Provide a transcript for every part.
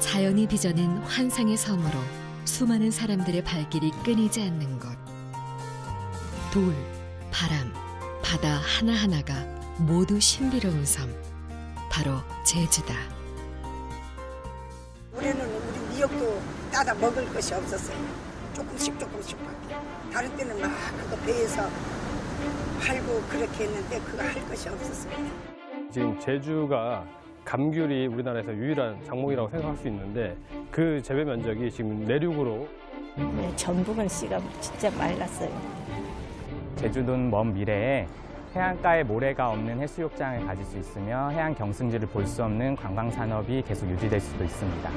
자연이 빚어낸 환상의 섬으로 수많은 사람들의 발길이 끊이지 않는 것. 돌, 바람, 바다 하나하나가 모두 신비로운 섬. 바로 제주다. 우리는 우리 미역도 따다 먹을 것이 없었어요. 조금씩 밖에. 다른 때는 막 그거 배에서 팔고 그렇게 했는데 그거 할 것이 없었어요. 지금 제주가 감귤이 우리나라에서 유일한 작목이라고 생각할 수 있는데 그 재배 면적이 지금 내륙으로 전북은 씨가 진짜 말랐어요. 제주도는 먼 미래에 해안가에 모래가 없는 해수욕장을 가질 수 있으며 해안 경승지를 볼 수 없는 관광산업이 계속 유지될 수도 있습니다.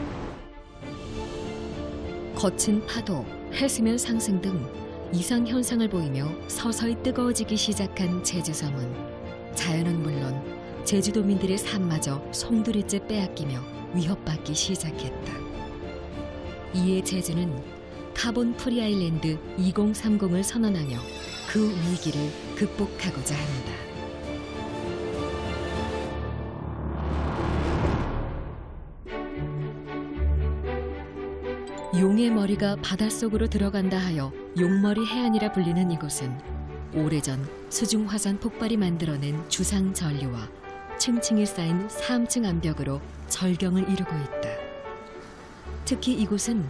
거친 파도, 해수면 상승 등 이상 현상을 보이며 서서히 뜨거워지기 시작한 제주섬은 자연은 물론 제주도민들의 삶마저 송두리째 빼앗기며 위협받기 시작했다. 이에 제주는 카본 프리 아일랜드 2030을 선언하며 그 위기를 극복하고자 한다. 용의 머리가 바닷속으로 들어간다 하여 용머리 해안이라 불리는 이곳은 오래전 수중화산 폭발이 만들어낸 주상 전류와 층층이 쌓인 3층 암벽으로 절경을 이루고 있다. 특히 이곳은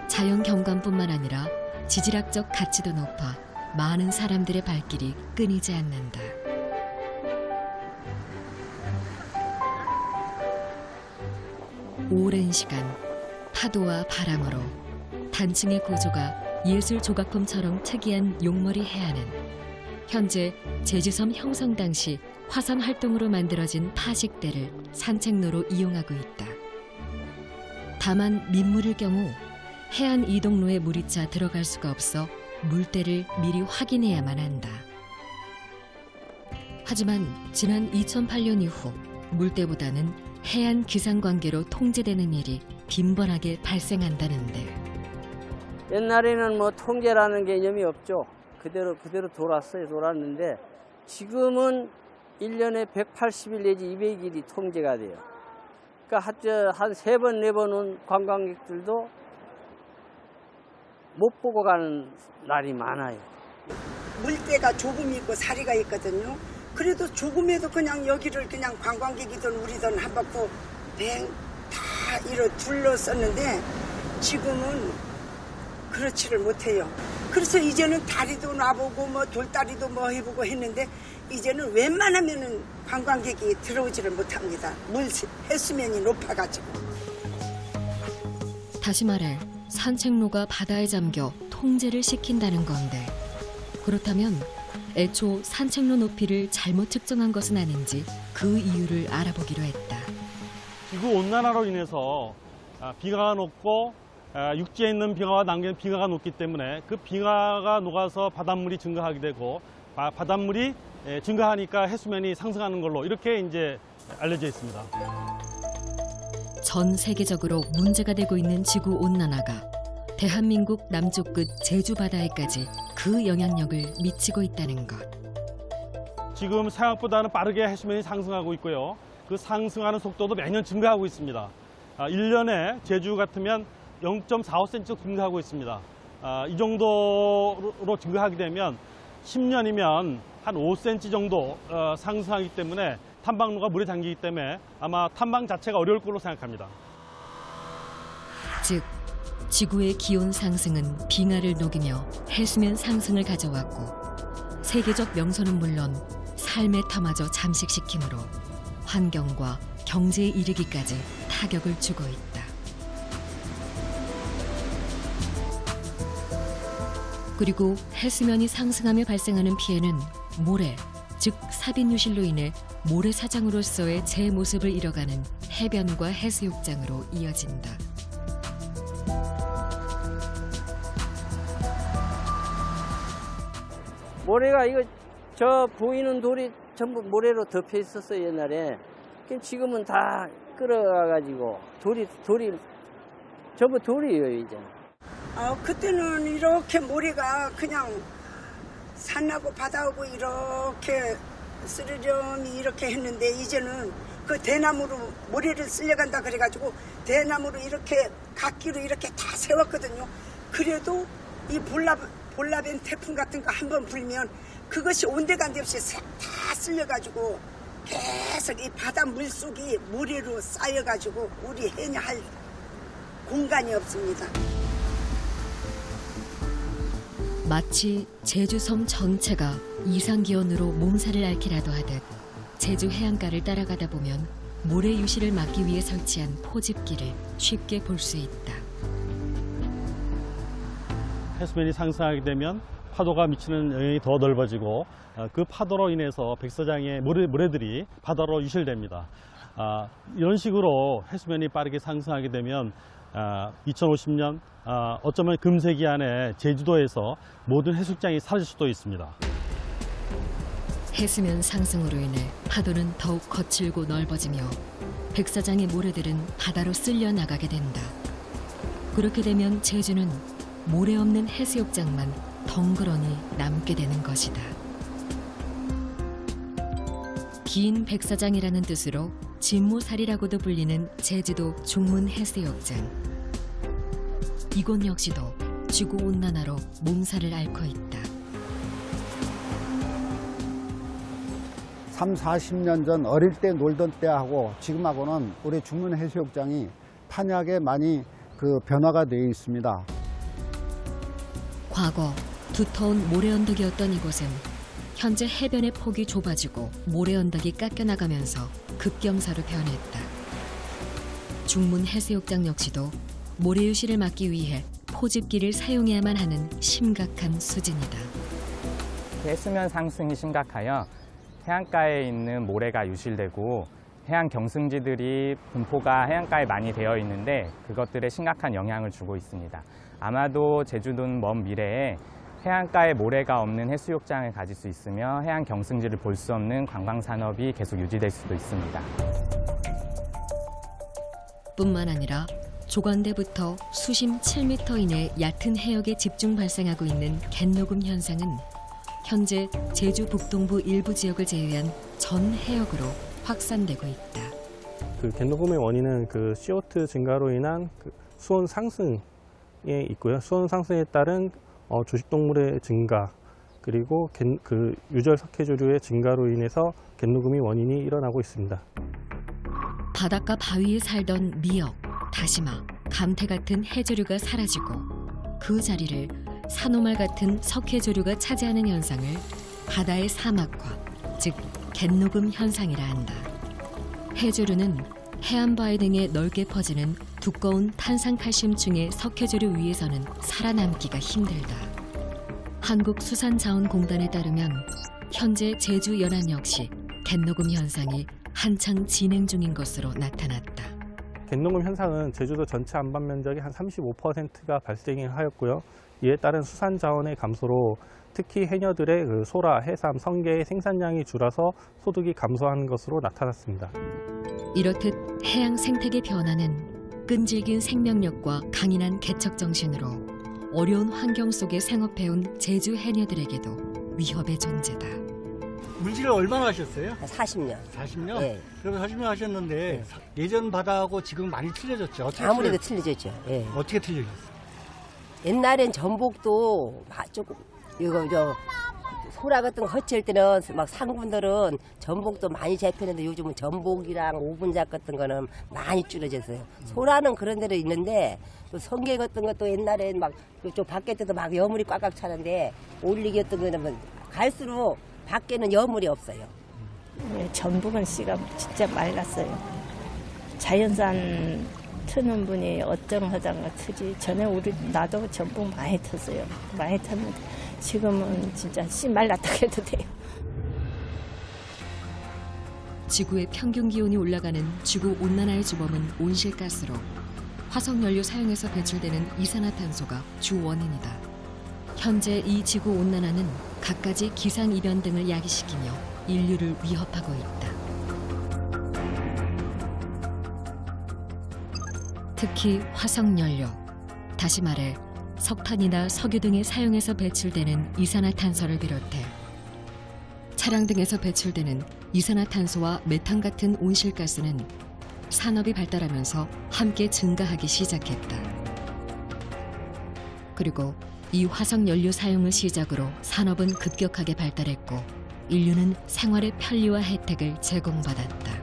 자연 경관뿐만 아니라 지질학적 가치도 높아 많은 사람들의 발길이 끊이지 않는다. 오랜 시간 파도와 바람으로 단층의 구조가 예술 조각품처럼 특이한 용머리 해안은 현재 제주섬 형성 당시 화산 활동으로 만들어진 파식대를 산책로로 이용하고 있다. 다만 민물일 경우 해안 이동로에 물이 차 들어갈 수가 없어 물때를 미리 확인해야만 한다. 하지만 지난 2008년 이후 물때보다는 해안 기상관계로 통제되는 일이 빈번하게 발생한다는데. 옛날에는 뭐 통제라는 개념이 없죠. 그대로 돌았는데 지금은 1년에 180일 내지 200일이 통제가 돼요. 그러니까 한 3번, 4번은 관광객들도 못 보고 가는 날이 많아요. 물때가 조금이 있고 사리가 있거든요. 그래도 조금에도 그냥 여기를 그냥 관광객이든 우리든 한 바퀴 다 이렇게 둘러섰는데 지금은 그렇지를 못해요. 그래서 이제는 다리도 놔보고 뭐 돌다리도 뭐 해보고 했는데 이제는 웬만하면은 관광객이 들어오지를 못합니다. 해수면이 높아가지고. 다시 말해 산책로가 바다에 잠겨 통제를 시킨다는 건데, 그렇다면 애초 산책로 높이를 잘못 측정한 것은 아닌지 그 이유를 알아보기로 했다. 지구온난화로 인해서 비가가 녹고 육지에 있는 빙하와 남기는 빙하가 녹기 때문에 그 빙하가 녹아서 바닷물이 증가하게 되고 바닷물이 증가하니까 해수면이 상승하는 걸로 이렇게 이제 알려져 있습니다. 전 세계적으로 문제가 되고 있는 지구온난화가 대한민국 남쪽 끝 제주 바다에까지 그 영향력을 미치고 있다는 것. 지금 생각보다는 빠르게 해수면이 상승하고 있고요. 그 상승하는 속도도 매년 증가하고 있습니다. 1년에 제주 같으면 0.45cm 증가하고 있습니다. 이 정도로 증가하게 되면 10년이면 한 5cm 정도 상승하기 때문에 탐방로가 물에 잠기기 때문에 아마 탐방 자체가 어려울 걸로 생각합니다. 즉, 지구의 기온 상승은 빙하를 녹이며 해수면 상승을 가져왔고 세계적 명소는 물론 삶의 터마저 잠식시키므로 환경과 경제에 이르기까지 타격을 주고 있다. 그리고 해수면이 상승하며 발생하는 피해는 모래, 즉 삽입유실로 인해 모래사장으로서의 제 모습을 잃어가는 해변과 해수욕장으로 이어진다. 모래가 저 보이는 돌이 전부 모래로 덮여 있었어요, 옛날에. 지금은 다 끌어가가지고 돌이 전부 돌이에요, 이제. 그때는 이렇게 모래가 그냥 산하고 바다하고 이렇게 스르름이 이렇게 했는데 이제는 그 대나무로 모래를 쓸려간다 그래가지고 대나무로 이렇게 각기로 이렇게 다 세웠거든요. 그래도 이 볼라벤 태풍 같은 거 한번 불면 그것이 온데간데 없이 다 쓸려가지고 계속 이 바다 물속이 모래로 쌓여가지고 우리 해녀 할 공간이 없습니다. 마치 제주섬 전체가 이상기온으로 몸살을 앓기라도 하듯 제주 해안가를 따라가다 보면 모래 유실을 막기 위해 설치한 포집기를 쉽게 볼 수 있다. 해수면이 상승하게 되면 파도가 미치는 영향이 더 넓어지고 그 파도로 인해서 백사장의 모래들이 바다로 유실됩니다. 이런 식으로 해수면이 빠르게 상승하게 되면 2050년 어쩌면 금세기 안에 제주도에서 모든 해수욕장이 사라질 수도 있습니다. 해수면 상승으로 인해 파도는 더욱 거칠고 넓어지며 백사장의 모래들은 바다로 쓸려 나가게 된다. 그렇게 되면 제주는 모래 없는 해수욕장만 덩그러니 남게 되는 것이다. 긴 백사장이라는 뜻으로 진모살이라고도 불리는 제주도 중문해수욕장. 이곳 역시도 지구온난화로 몸살을 앓고 있다. 30, 40년 전 어릴 때 놀던 때하고 지금하고는 우리 중문해수욕장이 판약에 많이 변화가 되어 있습니다. 과거 두터운 모래 언덕이었던 이곳은 현재 해변의 폭이 좁아지고 모래 언덕이 깎여나가면서 급경사로 변했다. 중문 해수욕장 역시도 모래 유실을 막기 위해 포집기를 사용해야만 하는 심각한 수준이다. 해수면 상승이 심각하여 해안가에 있는 모래가 유실되고 해안 경승지들이 분포가 해안가에 많이 되어 있는데 그것들에 심각한 영향을 주고 있습니다. 아마도 제주도는 먼 미래에 해안가에 모래가 없는 해수욕장을 가질 수 있으며 해안 경승지를 볼 수 없는 관광산업이 계속 유지될 수도 있습니다. 뿐만 아니라 조관대부터 수심 7m 이내 얕은 해역에 집중 발생하고 있는 갯녹음 현상은 현재 제주 북동부 일부 지역을 제외한 전 해역으로 확산되고 있다. 갯녹음의 원인은 CO2 증가로 인한 수온 상승에 있고요. 수온 상승에 따른 주식동물의 증가 그리고 유절 석회조류의 증가로 인해서 갯녹음이 원인이 일어나고 있습니다. 바닷가 바위에 살던 미역, 다시마, 감태 같은 해조류가 사라지고 그 자리를 산호말 같은 석회조류가 차지하는 현상을 바다의 사막화, 즉 갯녹음 현상이라 한다. 해조류는 해안바위 등에 넓게 퍼지는 두꺼운 탄산칼슘층의 석회조류 위에서는 살아남기가 힘들다. 한국수산자원공단에 따르면 현재 제주 연안 역시 갯녹음 현상이 한창 진행 중인 것으로 나타났다. 갯녹음 현상은 제주도 전체 안반 면적의 한 35%가 발생하였고요. 이에 따른 수산 자원의 감소로 특히 해녀들의 소라, 해삼, 성게의 생산량이 줄어서 소득이 감소하는 것으로 나타났습니다. 이렇듯 해양 생태계 변화는 끈질긴 생명력과 강인한 개척 정신으로 어려운 환경 속에 생업해온 제주 해녀들에게도 위협의 존재다. 물질을 얼마나 하셨어요? 40년. 40년? 네. 그럼 40년 하셨는데 예전 바다하고 지금 많이 틀려졌죠? 어떻게 아무래도 틀려졌죠. 예. 어떻게 틀려졌어요? 옛날엔 전복도 조금 소라 같은 거 허치할 때는 막 상군들은 전복도 많이 잡히는데 요즘은 전복이랑 오분작 같은 거는 많이 줄어졌어요. 소라는 그런 데로 있는데 또 성게 같은 것도 옛날엔 막 저 밖에 때도 막 여물이 꽉꽉 차는데 올리기 같은 거는 갈수록 밖에는 여물이 없어요. 전복은 씨가 진짜 말랐어요. 자연산 트는 분이 어쩜 하장가 트지. 전에 나도 전복 많이 텄어요. 많이 텄는데 지금은 진짜 씨 말랐다 해도 돼요. 지구의 평균 기온이 올라가는 지구 온난화의 주범은 온실가스로 화석연료 사용에서 배출되는 이산화탄소가 주 원인이다. 현재 이 지구 온난화는 갖가지 기상이변 등을 야기시키며 인류를 위협하고 있다. 특히 화석연료, 다시 말해 석탄이나 석유 등의 사용에서 배출되는 이산화탄소를 비롯해 차량 등에서 배출되는 이산화탄소와 메탄 같은 온실가스는 산업이 발달하면서 함께 증가하기 시작했다. 그리고 이 화석연료 사용을 시작으로 산업은 급격하게 발달했고 인류는 생활의 편리와 혜택을 제공받았다.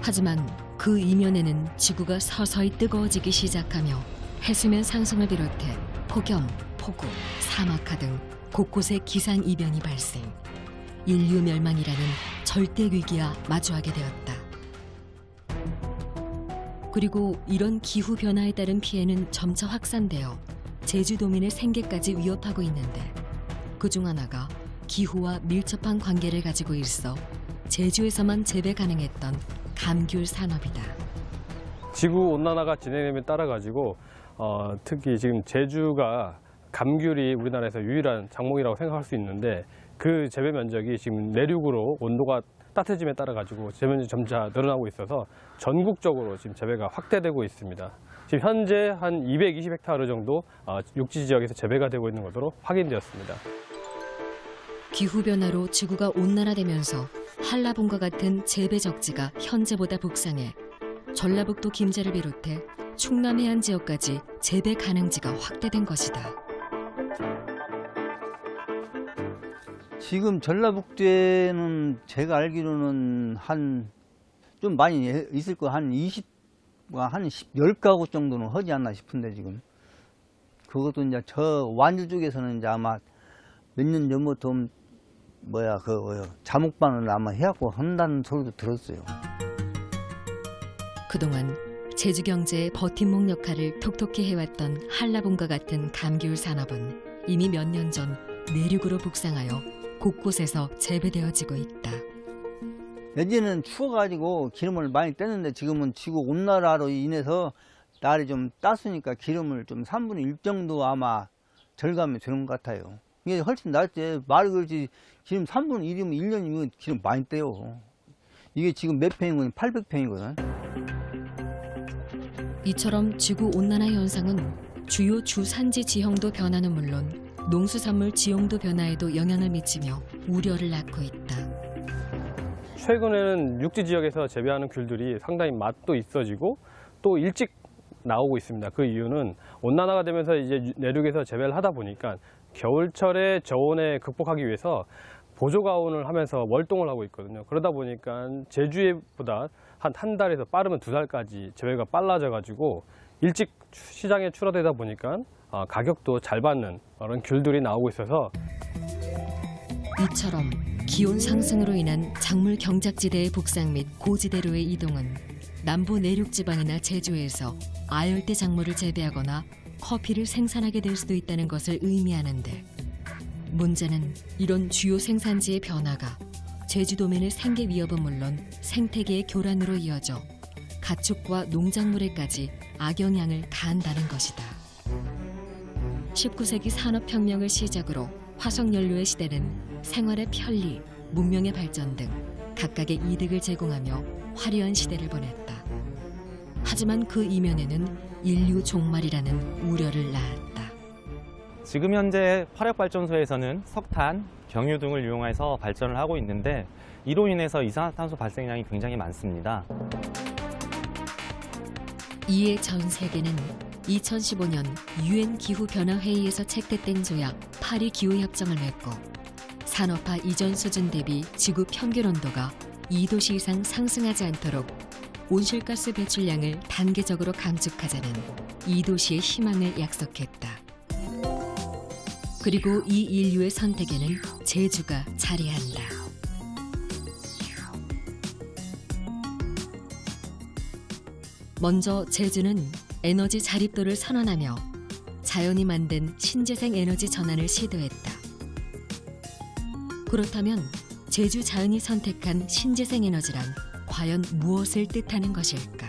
하지만 그 이면에는 지구가 서서히 뜨거워지기 시작하며 해수면 상승을 비롯해 폭염, 폭우, 사막화 등 곳곳에 기상이변이 발생, 인류 멸망이라는 절대 위기와 마주하게 되었다. 그리고 이런 기후변화에 따른 피해는 점차 확산되어 제주도민의 생계까지 위협하고 있는데 그중 하나가 기후와 밀접한 관계를 가지고 있어 제주에서만 재배 가능했던 감귤 산업이다. 지구 온난화가 진행됨에 따라 가지고 특히 지금 제주가 감귤이 우리나라에서 유일한 작목이라고 생각할 수 있는데 그 재배 면적이 지금 내륙으로 온도가 따뜻해짐에 따라 가지고 재배 면적이 점차 늘어나고 있어서 전국적으로 지금 재배가 확대되고 있습니다. 지금 현재 한 220헥타르 정도 육지 지역에서 재배가 되고 있는 것으로 확인되었습니다. 기후변화로 지구가 온난화되면서 한라봉과 같은 재배 적지가 현재보다 북상해 전라북도 김제를 비롯해 충남 해안 지역까지 재배 가능지가 확대된 것이다. 지금 전라북도에는 제가 알기로는 좀 많이 있을 거 한 10가구 정도는 하지 않나 싶은데 지금 그것도 이제 저 완주 쪽에서는 이제 아마 몇 년 전부터 자목반을 아마 해갖고 한다는 소리도 들었어요. 그동안 제주 경제의 버팀목 역할을 톡톡히 해왔던 한라봉과 같은 감귤 산업은 이미 몇 년 전 내륙으로 북상하여 곳곳에서 재배되어지고 있다. 예전에는 추워가지고 기름을 많이 뗐는데 지금은 지구 온난화로 인해서 날이 좀 따스니까 기름을 좀 3분의 1 정도 아마 절감이 되는 것 같아요. 이게 훨씬 낫지. 말이 그렇지 기름 3분의 1이면 1년이면 기름 많이 떼요. 이게 지금 몇 평이거든? 800평이거든. 이처럼 지구 온난화 현상은 주요 주산지 지형도 변화는 물론 농수산물 지형도 변화에도 영향을 미치며 우려를 낳고 있다. 최근에는 육지 지역에서 재배하는 귤들이 상당히 맛도 있어지고 또 일찍 나오고 있습니다. 그 이유는 온난화가 되면서 이제 내륙에서 재배를 하다 보니까 겨울철에 저온에 극복하기 위해서 보조 가온을 하면서 월동을 하고 있거든요. 그러다 보니까 제주에보다 한 달에서 빠르면 2달까지 재배가 빨라져 가지고 일찍 시장에 출하되다 보니까 가격도 잘 받는 그런 귤들이 나오고 있어서 이처럼 기온 상승으로 인한 작물 경작지대의 북상 및 고지대로의 이동은 남부 내륙 지방이나 제주에서 아열대 작물을 재배하거나 커피를 생산하게 될 수도 있다는 것을 의미하는데 문제는 이런 주요 생산지의 변화가 제주도민의 생계 위협은 물론 생태계의 교란으로 이어져 가축과 농작물에까지 악영향을 가한다는 것이다. 19세기 산업혁명을 시작으로 화석연료의 시대는 생활의 편리, 문명의 발전 등 각각의 이득을 제공하며 화려한 시대를 보냈다. 하지만 그 이면에는 인류 종말이라는 우려를 낳았다. 지금 현재 화력발전소에서는 석탄, 경유 등을 이용해서 발전을 하고 있는데 이로 인해서 이산화탄소 발생량이 굉장히 많습니다. 이에 전 세계는 2015년 유엔 기후변화회의에서 채택된 조약 파리 기후협정을 맺고 산업화 이전 수준 대비 지구 평균 온도가 2도씨 이상 상승하지 않도록 온실가스 배출량을 단계적으로 감축하자는 2도씨의 희망을 약속했다. 그리고 이 인류의 선택에는 제주가 자리한다. 먼저 제주는 에너지 자립도를 선언하며 자연이 만든 신재생 에너지 전환을 시도했다. 그렇다면 제주 자연이 선택한 신재생 에너지란 과연 무엇을 뜻하는 것일까?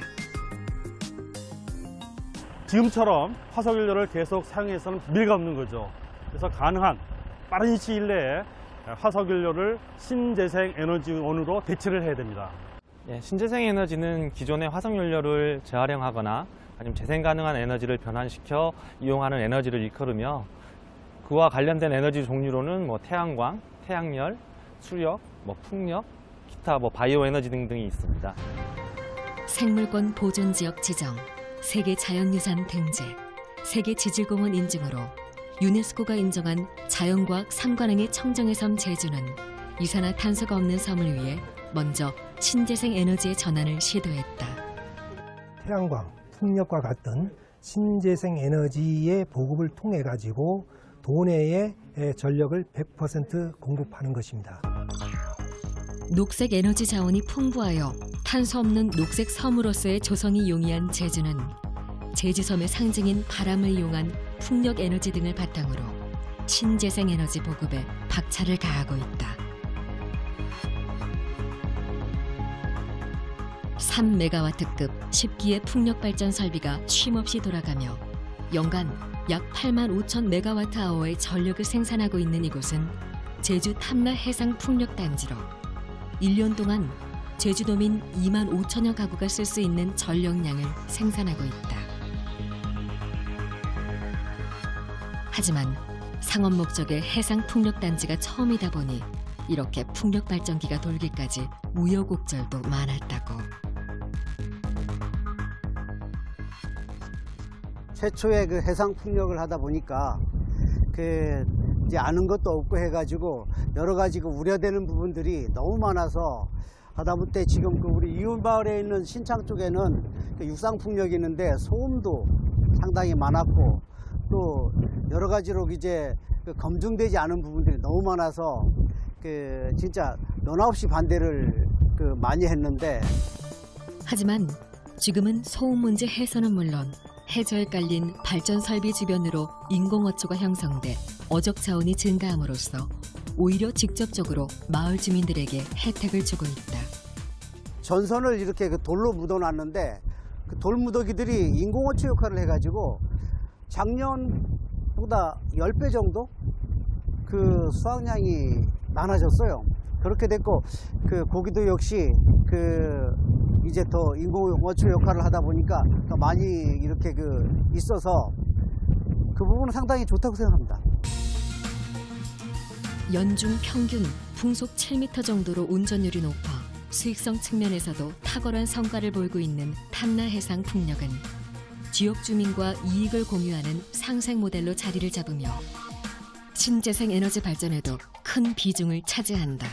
지금처럼 화석연료를 계속 사용해서는 미래가 없는 거죠. 그래서 가능한 빠른 시일 내에 화석연료를 신재생 에너지원으로 대체를 해야 됩니다. 신재생 에너지는 기존의 화석연료를 재활용하거나 아니면 재생 가능한 에너지를 변환시켜 이용하는 에너지를 일컬으며 그와 관련된 에너지 종류로는 태양광, 태양열, 수력, 풍력, 기타 바이오 에너지 등등이 있습니다. 생물권 보존지역 지정, 세계 자연유산 등재, 세계 지질공원 인증으로 유네스코가 인정한 자연과학 3관왕의 청정의 섬 제주는 이산화탄소가 없는 섬을 위해 먼저 신재생 에너지의 전환을 시도했다. 태양광, 풍력과 같은 신재생 에너지의 보급을 통해 가지고 도내에 전력을 100% 공급하는 것입니다. 녹색 에너지 자원이 풍부하여 탄소 없는 녹색 섬으로서의 조성이 용이한 제주는 제주섬의 상징인 바람을 이용한 풍력 에너지 등을 바탕으로 신재생 에너지 보급에 박차를 가하고 있다. 3메가와트급 10기의 풍력 발전 설비가 쉼없이 돌아가며 연간 약 8만 5천 메가와트아워의 전력을 생산하고 있는 이곳은 제주 탐라 해상 풍력 단지로 1년 동안 제주도민 2만 5천여 가구가 쓸 수 있는 전력량을 생산하고 있다. 하지만 상업 목적의 해상 풍력 단지가 처음이다 보니 이렇게 풍력 발전기가 돌기까지 우여곡절도 많았다고. 최초의 그 해상 풍력을 하다 보니까 이제 아는 것도 없고 해가지고 여러 가지 우려되는 부분들이 너무 많아서 하다못해 지금 우리 이웃마을에 있는 신창 쪽에는 육상 풍력이 있는데 소음도 상당히 많았고 또 여러 가지로 이제 검증되지 않은 부분들이 너무 많아서 진짜 너나 없이 반대를 많이 했는데 하지만 지금은 소음 문제 해소는 물론 해저에 깔린 발전 설비 주변으로 인공어초가 형성돼 어적 자원이 증가함으로써 오히려 직접적으로 마을 주민들에게 혜택을 주고 있다. 전선을 이렇게 돌로 묻어놨는데 그 돌무더기들이 인공어초 역할을 해가지고 작년보다 10배 정도 수확량이 많아졌어요. 그렇게 됐고 고기도 역시 이제 더 인공어초 역할을 하다 보니까 더 많이 이렇게 있어서 그 부분은 상당히 좋다고 생각합니다. 연중 평균 풍속 7m 정도로 운전율이 높아 수익성 측면에서도 탁월한 성과를 보이고 있는 탐라 해상 풍력은 지역 주민과 이익을 공유하는 상생 모델로 자리를 잡으며 신재생 에너지 발전에도 큰 비중을 차지한다.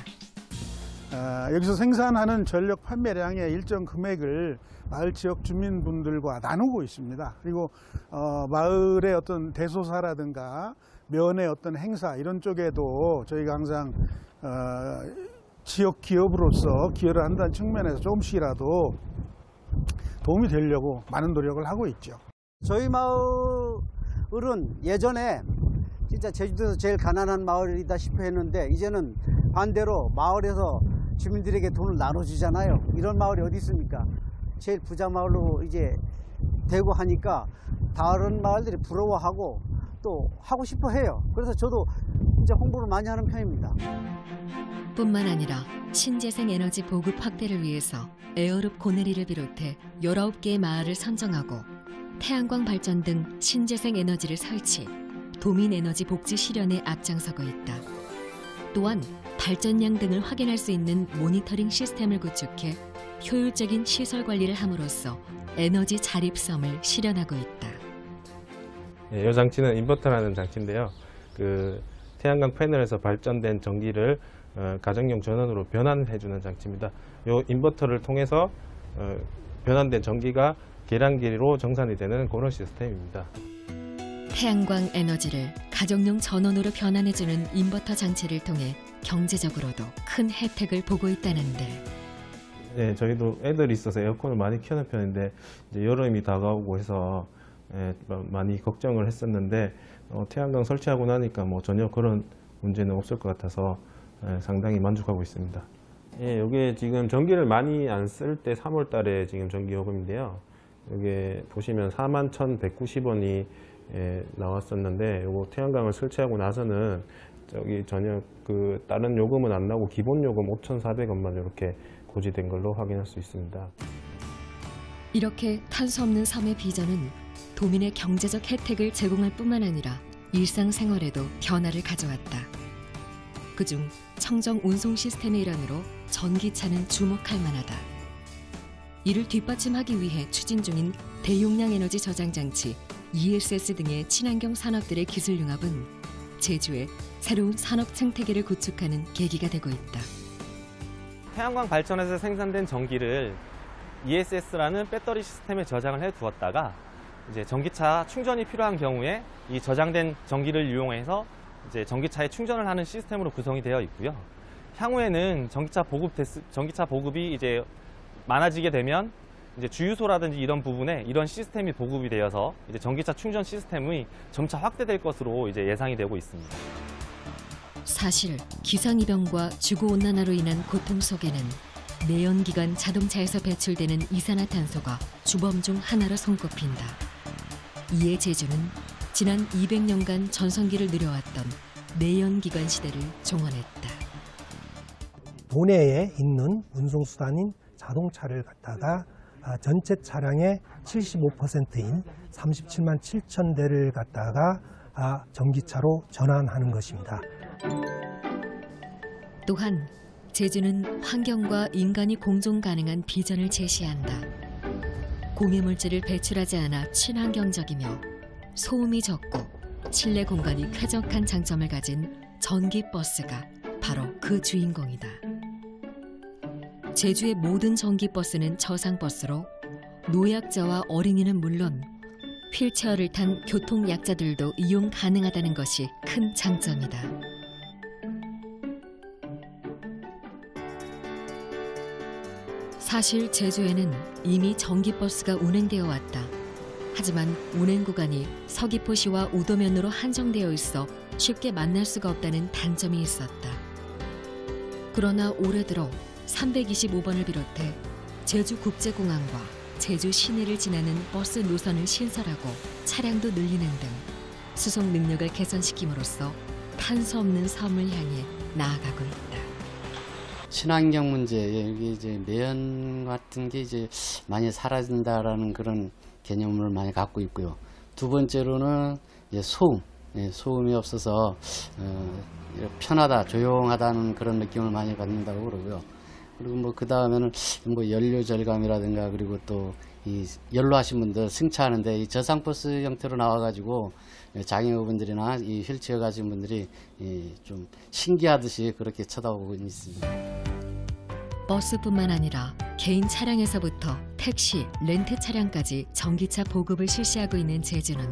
여기서 생산하는 전력 판매량의 일정 금액을 마을 지역 주민분들과 나누고 있습니다. 그리고 마을의 어떤 대소사라든가 면의 어떤 행사 이런 쪽에도 저희가 항상 지역 기업으로서 기여를 한다는 측면에서 조금씩이라도 도움이 되려고 많은 노력을 하고 있죠. 저희 마을은 예전에 진짜 제주도에서 제일 가난한 마을이다시피 했는데 이제는 반대로 마을에서 주민들에게 돈을 나눠주잖아요. 이런 마을이 어디 있습니까? 제일 부자 마을로 이제 되고 하니까 다른 마을들이 부러워하고 또 하고 싶어 해요. 그래서 저도 이제 홍보를 많이 하는 편입니다. 뿐만 아니라 신재생 에너지 보급 확대를 위해서 에어룹 고내리를 비롯해 19개의 마을을 선정하고 태양광 발전 등 신재생 에너지를 설치, 도민 에너지 복지 실현에 앞장서고 있다. 또한 발전량 등을 확인할 수 있는 모니터링 시스템을 구축해 효율적인 시설 관리를 함으로써 에너지 자립섬을 실현하고 있다. 이 장치는 인버터라는 장치인데요. 태양광 패널에서 발전된 전기를 가정용 전원으로 변환해주는 장치입니다. 이 인버터를 통해서 변환된 전기가 계량기로 정산이 되는 그런 시스템입니다. 태양광 에너지를 가정용 전원으로 변환해주는 인버터 장치를 통해 경제적으로도 큰 혜택을 보고 있다는데. 네, 저희도 애들이 있어서 에어컨을 많이 켜는 편인데 이제 여름이 다가오고 해서 많이 걱정을 했었는데 태양광 설치하고 나니까 전혀 그런 문제는 없을 것 같아서 상당히 만족하고 있습니다. 예, 이게 지금 전기를 많이 안 쓸 때 3월 달에 지금 전기요금인데요. 여기 보시면 41,190원이 나왔었는데 요거 태양광을 설치하고 나서는 전혀 다른 요금은 안 나고 기본 요금 5,400원만 이렇게 고지된 걸로 확인할 수 있습니다. 이렇게 탄소 없는 섬의 비전은 도민의 경제적 혜택을 제공할 뿐만 아니라 일상생활에도 변화를 가져왔다. 그중 청정 운송 시스템의 일환으로 전기차는 주목할 만하다. 이를 뒷받침하기 위해 추진 중인 대용량 에너지 저장 장치 ESS 등의 친환경 산업들의 기술 융합은 제주의 새로운 산업 생태계를 구축하는 계기가 되고 있다. 태양광 발전에서 생산된 전기를 ESS라는 배터리 시스템에 저장을 해 두었다가 이제 전기차 충전이 필요한 경우에 이 저장된 전기를 이용해서 이제 전기차에 충전을 하는 시스템으로 구성이 되어 있고요. 향후에는 전기차 보급이 이제 많아지게 되면 이제 주유소라든지 이런 부분에 이런 시스템이 보급이 되어서 이제 전기차 충전 시스템이 점차 확대될 것으로 이제 예상이 되고 있습니다. 사실 기상이변과 지구온난화로 인한 고통 속에는 내연기관 자동차에서 배출되는 이산화탄소가 주범 중 하나로 손꼽힌다. 이에 제주는 지난 200년간 전성기를 누려왔던 내연기관 시대를 종언했다. 도내에 있는 운송수단인 자동차를 갖다가 전체 차량의 75%인 37만 7천 대를 갖다가 전기차로 전환하는 것입니다. 또한 제주는 환경과 인간이 공존 가능한 비전을 제시한다. 공해물질을 배출하지 않아 친환경적이며 소음이 적고 실내 공간이 쾌적한 장점을 가진 전기버스가 바로 그 주인공이다. 제주의 모든 전기버스는 저상버스로 노약자와 어린이는 물론 휠체어를 탄 교통약자들도 이용 가능하다는 것이 큰 장점이다. 사실 제주에는 이미 전기버스가 운행되어 왔다. 하지만 운행 구간이 서귀포시와 우도면으로 한정되어 있어 쉽게 만날 수가 없다는 단점이 있었다. 그러나 올해 들어 325번을 비롯해 제주국제공항과 제주 시내를 지나는 버스 노선을 신설하고 차량도 늘리는 등 수송 능력을 개선시킴으로써 탄소 없는 섬을 향해 나아가고 있다. 친환경 문제, 여기 이제 매연 같은 게 이제 많이 사라진다라는 그런 개념을 많이 갖고 있고요. 두 번째로는 이제 소음, 소음이 없어서 편하다, 조용하다는 그런 느낌을 많이 받는다고 그러고요. 그리고 뭐 그 다음에는 뭐 연료 절감이라든가 그리고 또 이 연로하신 분들 승차하는데 이 저상버스 형태로 나와가지고 장애우분들이나 이 휠체어 가진 분들이 좀 신기하듯이 그렇게 쳐다보고 있습니다. 버스뿐만 아니라 개인 차량에서부터 택시, 렌트 차량까지 전기차 보급을 실시하고 있는 제주는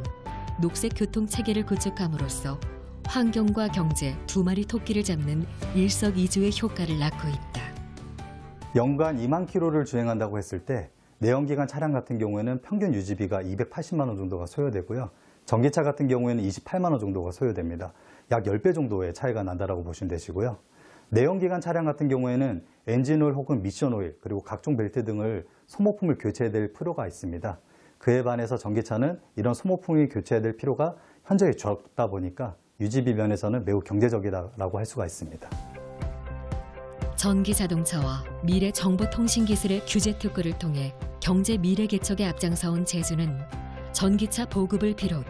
녹색 교통 체계를 구축함으로써 환경과 경제 두 마리 토끼를 잡는 일석이조의 효과를 낳고 있다. 연간 2만 킬로를 주행한다고 했을 때 내연기관 차량 같은 경우에는 평균 유지비가 280만 원 정도가 소요되고요. 전기차 같은 경우에는 28만 원 정도가 소요됩니다. 약 10배 정도의 차이가 난다라고 보시면 되시고요. 내연기관 차량 같은 경우에는 엔진오일 혹은 미션오일 그리고 각종 벨트 등을 소모품을 교체해야 될 필요가 있습니다. 그에 반해서 전기차는 이런 소모품이 교체해야 될 필요가 현저히 적다 보니까 유지비 면에서는 매우 경제적이라고 할 수가 있습니다. 전기 자동차와 미래 정보통신 기술의 규제 특구를 통해 경제 미래 개척에 앞장서온 제주는 전기차 보급을 비롯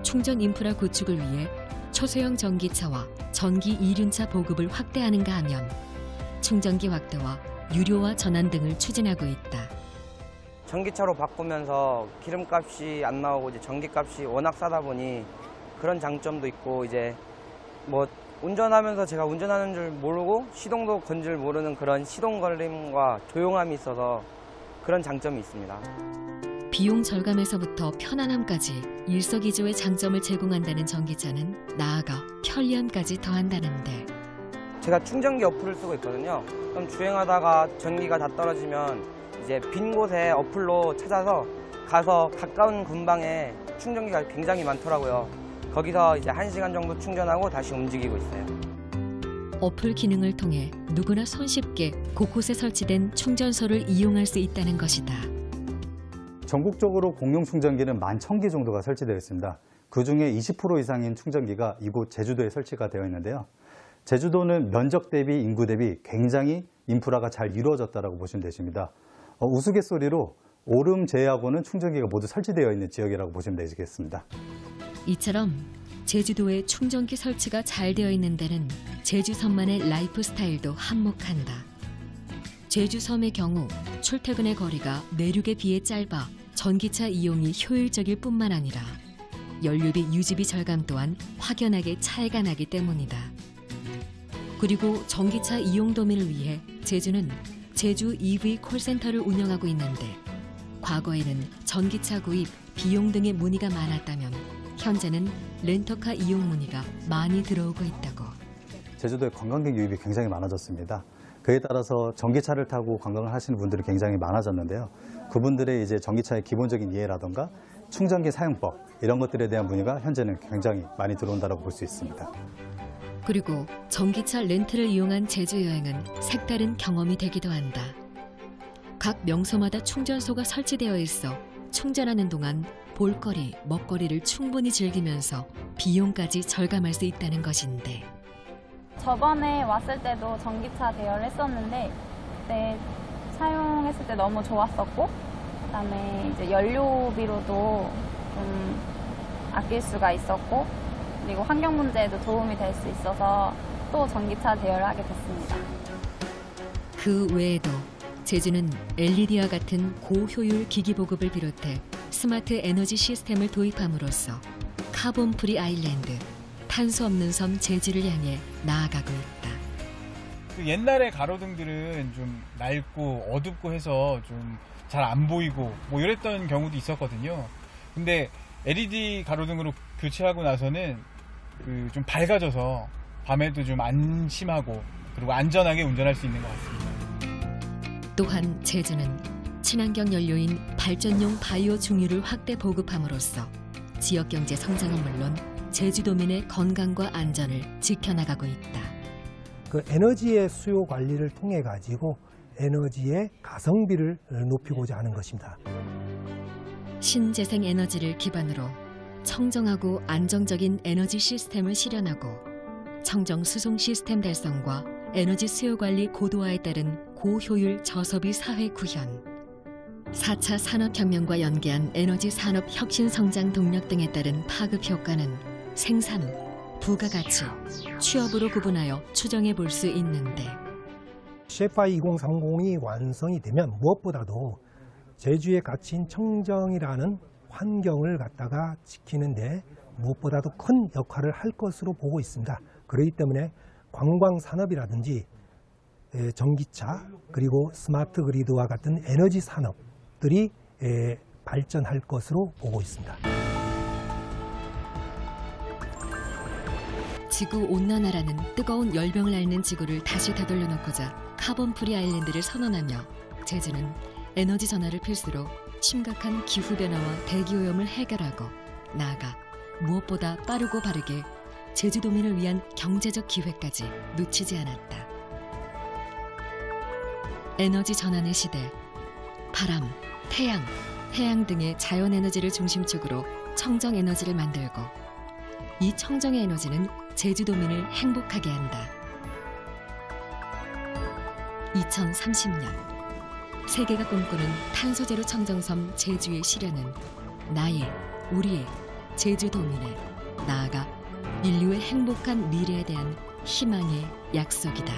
충전 인프라 구축을 위해 초소형 전기차와 전기 이륜차 보급을 확대하는가 하면 충전기 확대와 유료화 전환 등을 추진하고 있다. 전기차로 바꾸면서 기름값이 안 나오고 이제 전기값이 워낙 싸다 보니 그런 장점도 있고 이제 뭐 운전하면서 제가 운전하는 줄 모르고 시동도 건 줄 모르는 그런 시동 걸림과 조용함이 있어서 그런 장점이 있습니다. 비용 절감에서부터 편안함까지 일석이조의 장점을 제공한다는 전기차는 나아가 편리함까지 더한다는데 제가 충전기 어플을 쓰고 있거든요. 그럼 주행하다가 전기가 다 떨어지면 이제 빈 곳에 어플로 찾아서 가서 가까운 근방에 충전기가 굉장히 많더라고요. 거기서 이제 1시간 정도 충전하고 다시 움직이고 있어요. 어플 기능을 통해 누구나 손쉽게 곳곳에 설치된 충전소를 이용할 수 있다는 것이다. 전국적으로 공용 충전기는 11,000개 정도가 설치되어 있습니다. 그중에 20% 이상인 충전기가 이곳 제주도에 설치가 되어 있는데요. 제주도는 면적 대비 인구 대비 굉장히 인프라가 잘 이루어졌다고 보시면 되십니다. 우스갯소리로 오름 제외하고는 충전기가 모두 설치되어 있는 지역이라고 보시면 되시겠습니다. 이처럼 제주도의 충전기 설치가 잘 되어 있는 데는 제주섬만의 라이프 스타일도 한몫한다. 제주섬의 경우 출퇴근의 거리가 내륙에 비해 짧아 전기차 이용이 효율적일 뿐만 아니라 연료비 유지비 절감 또한 확연하게 차이가 나기 때문이다. 그리고 전기차 이용 도민을 위해 제주는 제주 EV 콜센터를 운영하고 있는데 과거에는 전기차 구입, 비용 등의 문의가 많았다면 현재는 렌터카 이용 문의가 많이 들어오고 있다고. 제주도에 관광객 유입이 굉장히 많아졌습니다. 그에 따라서 전기차를 타고 관광을 하시는 분들이 굉장히 많아졌는데요. 그분들의 이제 전기차의 기본적인 이해라던가 충전기 사용법 이런 것들에 대한 문의가 현재는 굉장히 많이 들어온다고 볼 수 있습니다. 그리고 전기차 렌트를 이용한 제주 여행은 색다른 경험이 되기도 한다. 각 명소마다 충전소가 설치되어 있어 충전하는 동안 볼거리, 먹거리를 충분히 즐기면서 비용까지 절감할 수 있다는 것인데. 저번에 왔을 때도 전기차 대여를 했었는데 그때 사용했을 때 너무 좋았었고 그다음에 이제 연료비로도 좀 아낄 수가 있었고 그리고 환경 문제에도 도움이 될 수 있어서 또 전기차 대여를 하게 됐습니다. 그 외에도 제주는 LED와 같은 고효율 기기 보급을 비롯해 스마트 에너지 시스템을 도입함으로써 카본 프리 아일랜드, 탄소 없는 섬 제주를 향해 나아가고 있다. 그 옛날에 가로등들은 좀 낡고 어둡고 해서 좀 잘 안 보이고 뭐 이랬던 경우도 있었거든요. 근데 LED 가로등으로 교체하고 나서는 그 좀 밝아져서 밤에도 좀 안심하고 그리고 안전하게 운전할 수 있는 것 같습니다. 또한 제주는 친환경 연료인 발전용 바이오 중유를 확대 보급함으로써 지역 경제 성장은 물론 제주도민의 건강과 안전을 지켜나가고 있다. 그 에너지의 수요 관리를 통해 가지고 에너지의 가성비를 높이고자 하는 것입니다. 신재생 에너지를 기반으로 청정하고 안정적인 에너지 시스템을 실현하고 청정 수송 시스템 달성과 에너지 수요 관리 고도화에 따른 고효율 저소비 사회 구현, 4차 산업혁명과 연계한 에너지 산업 혁신 성장 동력 등에 따른 파급 효과는 생산, 부가가치, 취업으로 구분하여 추정해 볼 수 있는데 CFI 2030이 완성이 되면 무엇보다도 제주의 가치인 청정이라는 환경을 갖다가 지키는데 무엇보다도 큰 역할을 할 것으로 보고 있습니다. 그렇기 때문에 관광 산업이라든지 전기차 그리고 스마트 그리드와 같은 에너지 산업들이 발전할 것으로 보고 있습니다. 지구 온난화라는 뜨거운 열병을 앓는 지구를 다시 되돌려 놓고자 카본 프리 아일랜드를 선언하며 제주는 에너지 전환을 필수로 심각한 기후변화와 대기오염을 해결하고 나아가 무엇보다 빠르고 바르게 제주도민을 위한 경제적 기회까지 놓치지 않았다. 에너지 전환의 시대, 바람, 태양, 해양 등의 자연에너지를 중심축으로 청정에너지를 만들고 이 청정의 에너지는 제주도민을 행복하게 한다. 2030년 세계가 꿈꾸는 탄소제로 청정섬 제주의 실현은 나의, 우리의, 제주도민의, 나아가 인류의 행복한 미래에 대한 희망의 약속이다.